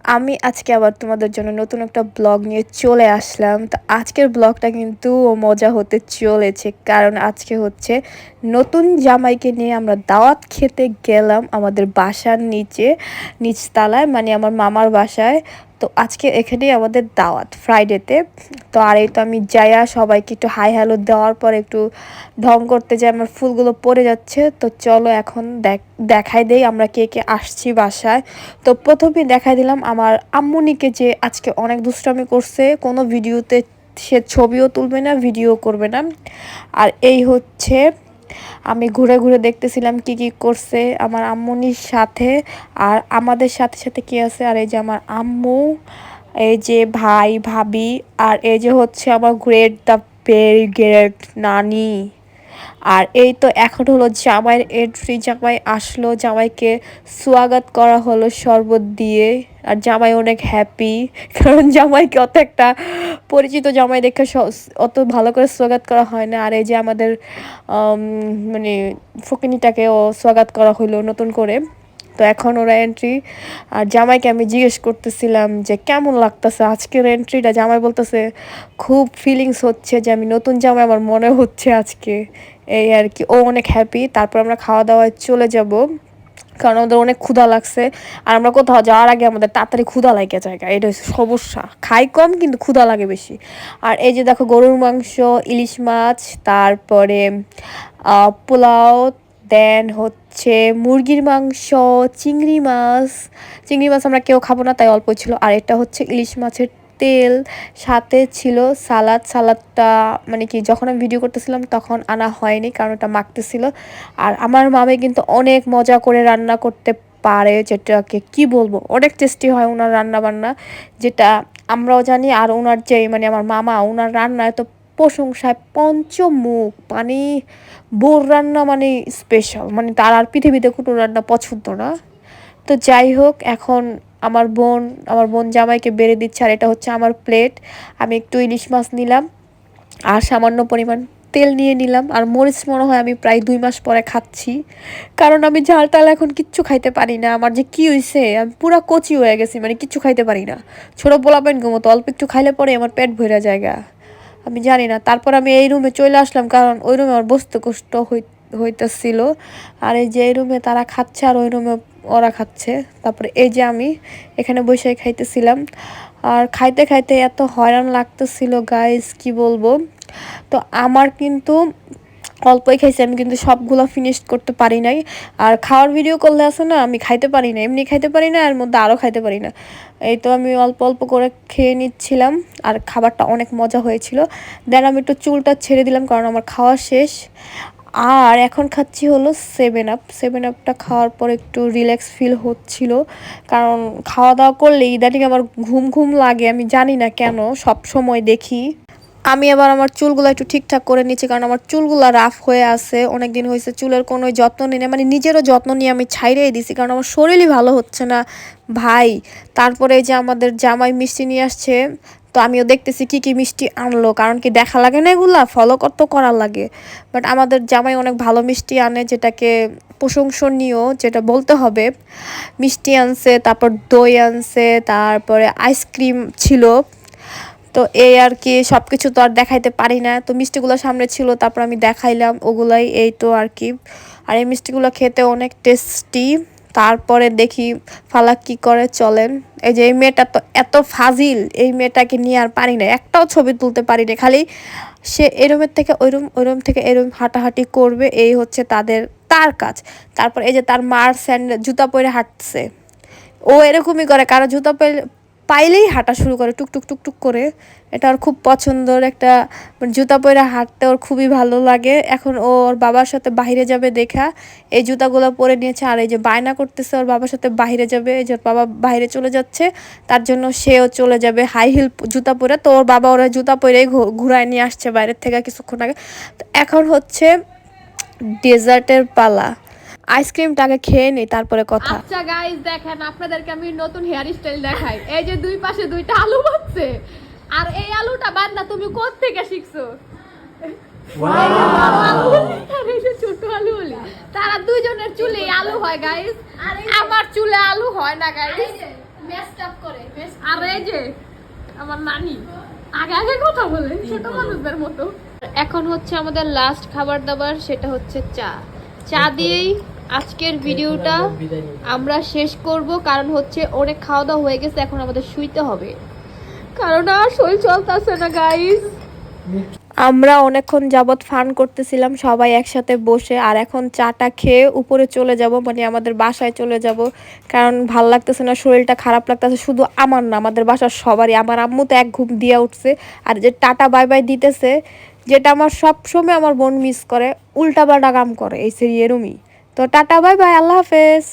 আমি আজকে আবার তোমাদের জন্য নতুন একটা ব্লগ নিয়ে চলে আসলাম। তো আজকের ব্লগটা কিন্তু মজা হতে চলেছে, কারণ আজকে হচ্ছে নতুন জামাইকে নিয়ে আমরা দাওয়াত খেতে গেলাম আমাদের বাসার নিচতলায়, মানে আমার মামার বাসায়। তো আজকে এখানেই আমাদের দাওয়াত ফ্রাইডেতে। তো আর এই তো আমি যাইয়া সবাইকে একটু হাই হ্যালো দেওয়ার পর একটু ঢং করতে যাই, আমার ফুলগুলো পড়ে যাচ্ছে। তো চলো এখন দেখাই দেই আমরা কে কে আসছি বাসায়। তো প্রথমে দেখাই দিলাম আমার আম্মুনিকে, যে আজকে অনেক দুষ্টামি করছে, কোনো ভিডিওতে সে ছবিও তুলবে না, ভিডিও করবে না। আর এই হচ্ছে আমি ঘুরে ঘুরে দেখতেছিলাম কি কি করছে আমার আম্মুনির সাথে। আর আমাদের সাথে সাথে কি আছে, আর এই যে আমার আম্মু, এই যে ভাই ভাবি, আর এই যে হচ্ছে আমার গ্রেট দ্য ভেরি গ্রেট নানি। আর এই তো এখন হলো জামাইয়ের এন্ট্রি, জামাই আসলো, জামাইকে স্বাগত করা হলো শরবত দিয়ে। আর জামাই অনেক হ্যাপি, কারণ জামাইকে অত একটা পরিচিত জামাই দেখে অত ভালো করে স্বাগত করা হয় না। আর এই যে আমাদের মানে ফকিনিটাকেও স্বাগত করা হলো নতুন করে। তো এখন ওরা এন্ট্রি, আর জামাইকে আমি জিজ্ঞেস করতেছিলাম যে কেমন লাগতেছে আজকের এন্ট্রিটা। জামাই বলতেছে খুব ফিলিংস হচ্ছে, যে আমি নতুন জামাই আমার মনে হচ্ছে আজকে, এই আর কি। ও অনেক হ্যাপি। তারপর আমরা খাওয়া দাওয়ায় চলে যাব, কারণ আমাদের অনেক ক্ষুধা লাগছে। আর আমরা কোথাও যাওয়ার আগে আমাদের তাড়াতাড়ি ক্ষুধা লাগে জায়গা, এটা হচ্ছে সমস্যা। খাই কম কিন্তু ক্ষুধা লাগে বেশি। আর এই যে দেখো গরুর মাংস, ইলিশ মাছ, তারপরে পোলাও, দেন হচ্ছে মুরগির মাংস, চিংড়ি মাছ আমরা কেউ খাবো না, তাই অল্প ছিল। আর এটা হচ্ছে ইলিশ মাছের তেল, সাথে ছিল সালাদটা মানে কি যখন আমি ভিডিও করতেছিলাম তখন আনা হয়নি, কারণ ওটা মাখতেছিল। আর আমার মামি কিন্তু অনেক মজা করে রান্না করতে পারে, যেটাকে কি বলবো, অনেক টেস্টি হয় ওনার রান্না বান্না, যেটা আমরাও জানি। আর ওনার যে মানে আমার মামা, ওনার রান্না এত প্রশংসায় পঞ্চমুখ, মানে বোর রান্না মানে স্পেশাল, মানে তার আর পৃথিবীতে কোনো রান্না পছন্দ না। তো যাই হোক, এখন আমার বোন জামাইকে বেড়ে দিচ্ছে। আর এটা হচ্ছে আমার প্লেট। আমি একটু ইলিশ মাছ নিলাম, আর সামান্য পরিমাণ তেল নিয়ে নিলাম। আর মরিচ মনে হয় আমি প্রায় 2 মাস পরে খাচ্ছি, কারণ আমি ঝাল টাল এখন কিচ্ছু খাইতে পারি না। আমার যে কি হয়েছে, আমি পুরা কচি হয়ে গেছি, মানে কিচ্ছু খাইতে পারি না। ছোটো পোলাপাইন মতো অল্প একটু খাইলে পরে আমার পেট ভরে জায়গা, আমি জানি না। তারপর আমি এই রুমে চলে আসলাম, কারণ ওই রুমে আমার বসতে কষ্ট হইতেছিল। আর এই যে এই রুমে তারা খাচ্ছে, আর ওই রুমে ওরা খাচ্ছে। তারপরে এই যে আমি এখানে বসে খাইতেছিলাম। আর খাইতে খাইতে এত হয়রান লাগতেছিল গাইস, কি বলবো। তো আমার কিন্তু অল্পই খাইছি, আমি কিন্তু সবগুলো ফিনিশ করতে পারি নাই। আর খাওয়ার ভিডিও করলে আছে না, আমি খাইতে পারি না, এমনি খাইতে পারি না, এর মধ্যে আরও খাইতে পারি না। এই তো আমি অল্প অল্প করে খেয়ে নিচ্ছিলাম। আর খাবারটা অনেক মজা হয়েছিল। দেন আমি একটু চুলটা ছেড়ে দিলাম, কারণ আমার খাওয়া শেষ। আর এখন খাচ্ছি হলো 7 আপটা খাওয়ার পর একটু রিল্যাক্স ফিল হচ্ছিল, কারণ খাওয়া দাওয়া করলে ইদানিং আমার ঘুম ঘুম লাগে, আমি জানি না কেন, সব সময় দেখি। আমি আবার আমার চুলগুলো একটু ঠিকঠাক করে নিচ্ছি, কারণ আমার চুলগুলো রাফ হয়ে আছে, অনেক দিন হয়েছে চুলের কোনো যত্ন নিই না, মানে নিজেরও যত্ন নিয়ে আমি ছাইড়েই দিছি, কারণ আমার শরীরই ভালো হচ্ছে না ভাই। তারপরে এই যে আমাদের জামাই মিষ্টি নিয়ে আসছে, তো আমিও দেখতেছি কি কি মিষ্টি আনলো, কারণ কি দেখা লাগে না, এগুলা ফলো কত করা লাগে। বাট আমাদের জামাই অনেক ভালো মিষ্টি আনে, যেটাকে প্রশংসনীয়, যেটা বলতে হবে। মিষ্টি আনছে, তারপর দই আনছে, তারপরে আইসক্রিম ছিল। তো এই আর কি, সব কিছু তো আর দেখাইতে পারি না, তো মিষ্টিগুলো সামনে ছিল, তারপর আমি দেখাইলাম ওগুলাই, এই তো আর কি। আর এই মিষ্টিগুলো খেতে অনেক টেস্টি। তারপরে দেখি ফালাক কি করে, চলেন। এই যে এই মেয়েটা তো এত ফাজিল, এই মেয়েটাকে নিয়ে আর পারি না, একটাও ছবি তুলতে পারি না, খালি সে এরমের থেকে ওই রুম থেকে এরম হাঁটাহাঁটি করবে, এই হচ্ছে তার কাজ। তারপর এই যে তার মার জুতা পরে হাঁটছে, ও এরকমই করে, কারো জুতা পাইলেই হাঁটা শুরু করে টুকটুক টুকটুক করে। এটা ওর খুব পছন্দের একটা, মানে জুতা পরে হাঁটতে ওর খুবই ভালো লাগে। এখন ও ওর বাবার সাথে বাইরে যাবে দেখা এই জুতাগুলো পরে নিয়েছে। আর এই যে বায়না করতেছে ওর বাবার সাথে বাইরে যাবে, এই যে ওর বাবা বাইরে চলে যাচ্ছে, তার জন্য সেও চলে যাবে হাই হিল জুতা পরে। তো ওর বাবা ওরা জুতা পরেই ঘুরায় নিয়ে আসছে বাইরের থেকে কিছুক্ষণ আগে। তো এখন হচ্ছে ডেজার্টের পালা, আইসক্রিমটাকে খেয়ে নিই তারপরে কথা। আচ্ছা গাইস, দেখেন আপনাদেরকে আমি নতুন হেয়ার স্টাইল দেখাই। এই যে দুই পাশে দুইটা আলু বাঁধছে, আর এই আলুটা বান্দা তুমি কোথা থেকে শিখছো? ছোট আলু বলি, তারা দুইজনের চুলে আলু হয় গাইস, আমার চুলে আলু হয় না গাইস। মেসড আপ করে আর এই যে আমার নানি আগে আগে কথা বলে ছোট মানুষদের মতো। এখন হচ্ছে আমাদের লাস্ট খাবার দাবার, সেটা হচ্ছে চা। চা দিয়েই আজকের ভিডিওটা আমরা শেষ করব, কারণ হচ্ছে অনেক খাওয়া দাওয়া হয়ে গেছে, এখন আমাদের শুইতে হবে, কারণ আর শরীর চলতেছে না গাইস। আমরা অনেকক্ষণ যাবৎ ফান করতেছিলাম সবাই একসাথে বসে, আর এখন চাটা খেয়ে উপরে চলে যাব, মানে আমাদের বাসায় চলে যাব, কারণ ভাল লাগতেছে না, শরীরটা খারাপ লাগতেছে। শুধু আমার না, আমাদের বাসার সবারই। আমার আম্মু তো এক ঘুম দিয়া উঠছে, আর যে টাটা বাই বাই দিতেছে, যেটা আমার সব সময় আমার বোন মিস করে, উল্টাপাল্টা কাম করে এই এরমই। তো টাটা বাই বাই, আল্লাহ হাফেজ।